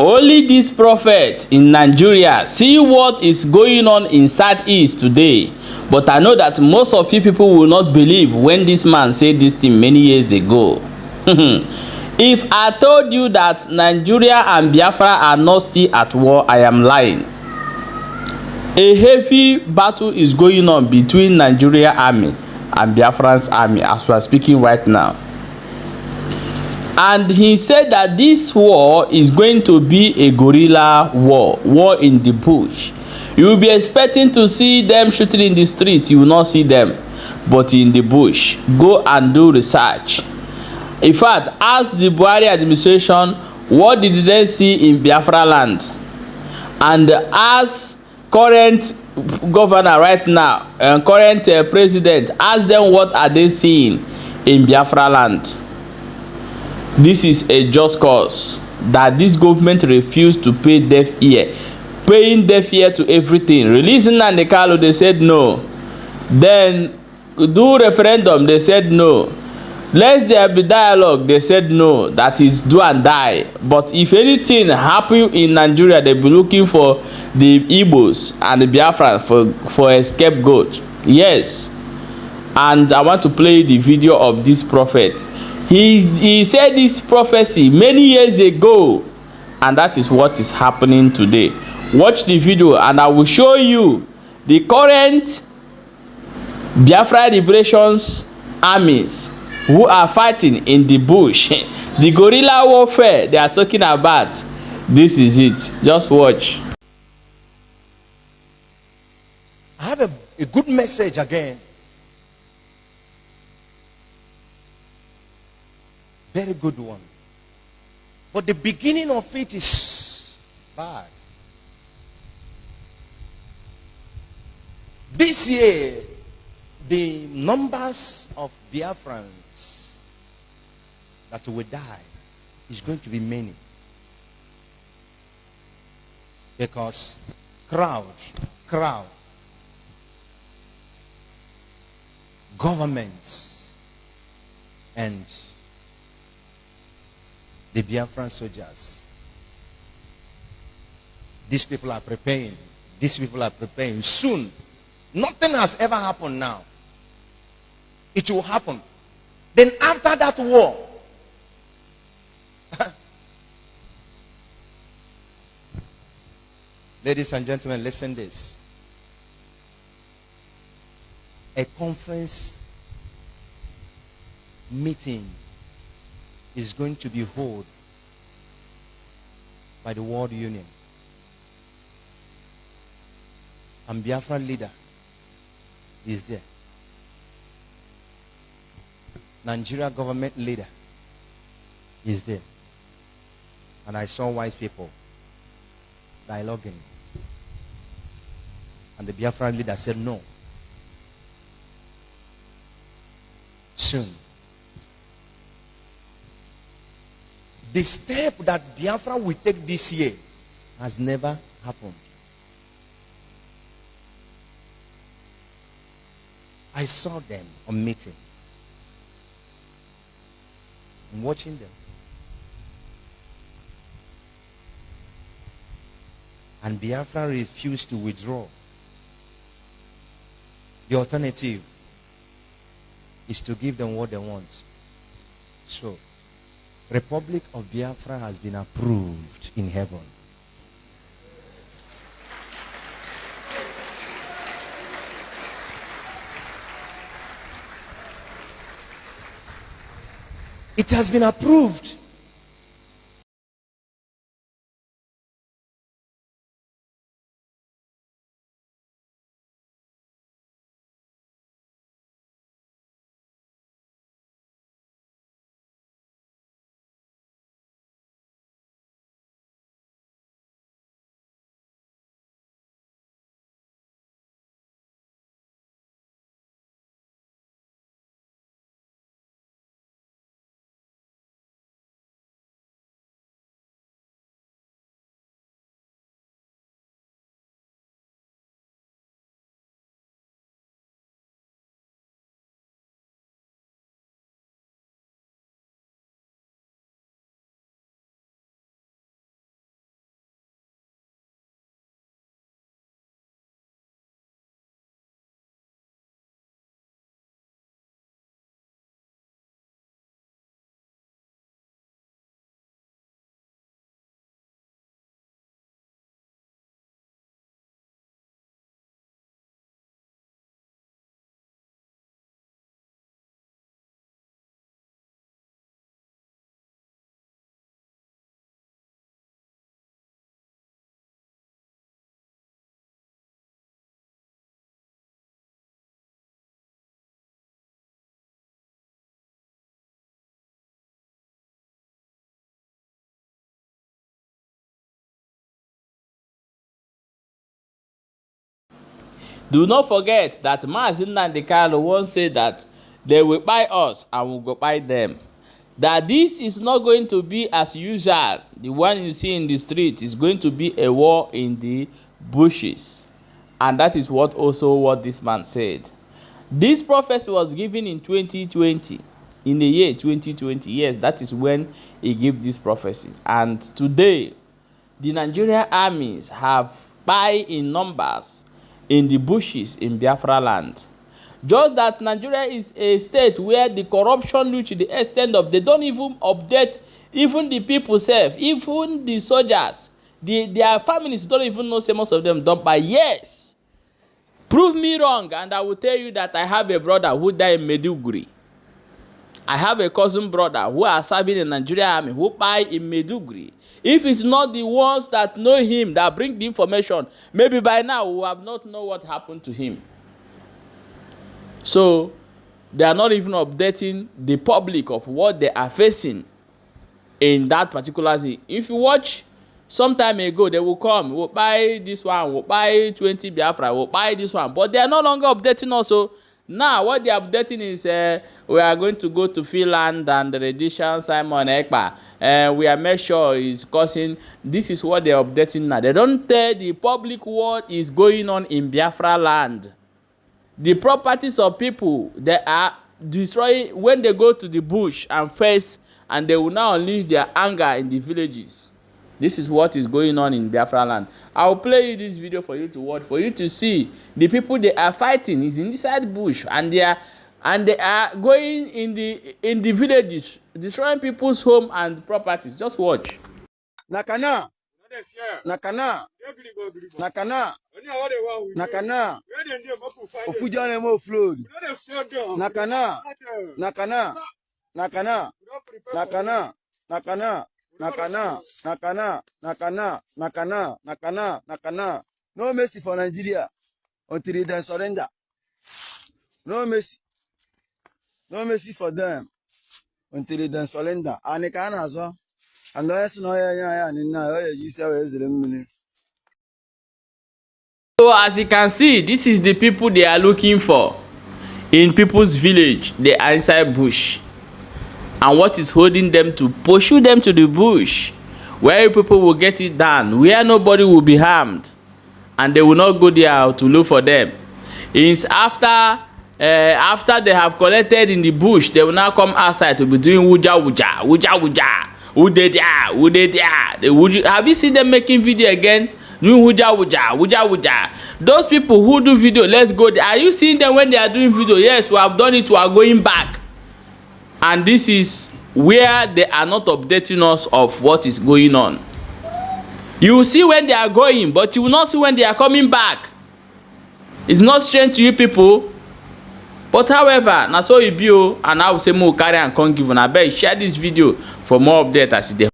Only this prophet in Nigeria. See what is going on in Southeast today. But I know that most of you people will not believe when this man said this thing many years ago. If I told you that Nigeria and Biafra are not still at war, I am lying. A heavy battle is going on between Nigeria army and Biafran's army as we are speaking right now. And he said that this war is going to be a guerrilla war in the bush. You will be expecting to see them shooting in the street. You will not see them, but in the bush. Go and do research. In fact, ask the Buhari administration, what did they see in BiafraLand? And ask current governor right now, current president, ask them what are they seeing in BiafraLand. This is a just cause that this government refused to pay deaf ear, paying deaf ear to everything. Releasing Nnamdi Kanu, they said no. Then do referendum, they said no. Let there be dialogue, they said no. That is do and die. But if anything happen in Nigeria, they be looking for the Igbos and the Biafra for a scapegoat. Yes. And I want to play the video of this prophet. He said this prophecy many years ago, and that is what is happening today. Watch the video and I will show you the current Biafra liberations armies who are fighting in the bush. The guerrilla warfare they are talking about. This is it. Just watch. I have a good message again. Very good one. But the beginning of it is bad. This year, the numbers of Biafrans that will die is going to be many. Because crowd, governments, and the Biafran soldiers. These people are preparing. These people are preparing. Soon, nothing has ever happened now. It will happen. Then after that war, ladies and gentlemen, listen this. A conference meeting is going to be held by the World Union. And Biafran leader is there. Nigeria government leader is there. And I saw wise people dialoguing. And the Biafran leader said no. Soon. The step that Biafra will take this year has never happened. I saw them on meeting. I'm watching them. And Biafra refused to withdraw. The alternative is to give them what they want. So, Republic of Biafra has been approved in heaven. It has been approved. Do not forget that Mazi Nnamdi Kanu once said that they will buy us and we will go buy them. That this is not going to be as usual. The one you see in the street is going to be a war in the bushes. And that is what this man said. This prophecy was given in 2020. In the year 2020. Yes, that is when he gave this prophecy. And today, the Nigerian armies have died in numbers in the bushes in BiafraLand. Just that Nigeria is a state where the corruption reach the extent of they don't even update even the people self, even the soldiers. Their families don't even know, say most of them don't buy. Yes. Prove me wrong and I will tell you that I have a brother who died in Maiduguri. I have a cousin brother who are serving in the Nigerian army who died in Maiduguri. If it's not the ones that know him that bring the information, maybe by now we have not know what happened to him. So they are not even updating the public of what they are facing in that particular thing. If you watch some time ago, they will come, we'll buy this one, we'll buy 20 Biafra, we'll buy this one. But they are no longer updating also. Now what they are updating is we are going to go to Finland and the rendition Simon Ekpa. We are make sure is causing. This is what they are updating now. They don't tell the public what is going on in Biafra land. The properties of people they are destroying when they go to the bush and face, and they will now unleash their anger in the villages. This is what is going on in Biafra land. I will play you this video for you to watch, for you to see the people they are fighting is inside bush, and they are going in the villages, destroying people's home and properties. Just watch. Nakana. Nakana. Nakana. Nakana. Ofujane mo flood. Nakana. Nakana. Nakana. Nakana. Nakana. Nakana. Nakana. Nakana. Nakana. Nakana. Nakana. No mercy for Nigeria until they surrender. No mercy. No mercy for them until they surrender. Anikana so. And so as you can see, this is the people they are looking for in people's village. They are inside bush. And what is holding them to pursue them to the bush, where people will get it done, where nobody will be harmed, and they will not go there to look for them. It's after they have collected in the bush, they will now come outside to be doing wuja wuja, wuja wuja. Who they there? Who they there? Have you seen them making video again? Doing wuja wuja, wuja wuja. Those people who do video, let's go there. Are you seeing them when they are doing video? Yes, we have done it. We are going back. And this is where they are not updating us of what is going on. You will see when they are going, but you will not see when they are coming back. It's not strange to you people. But however, na so e be o, and I will say more carry and come give una. Abeg share this video for more update as e dey.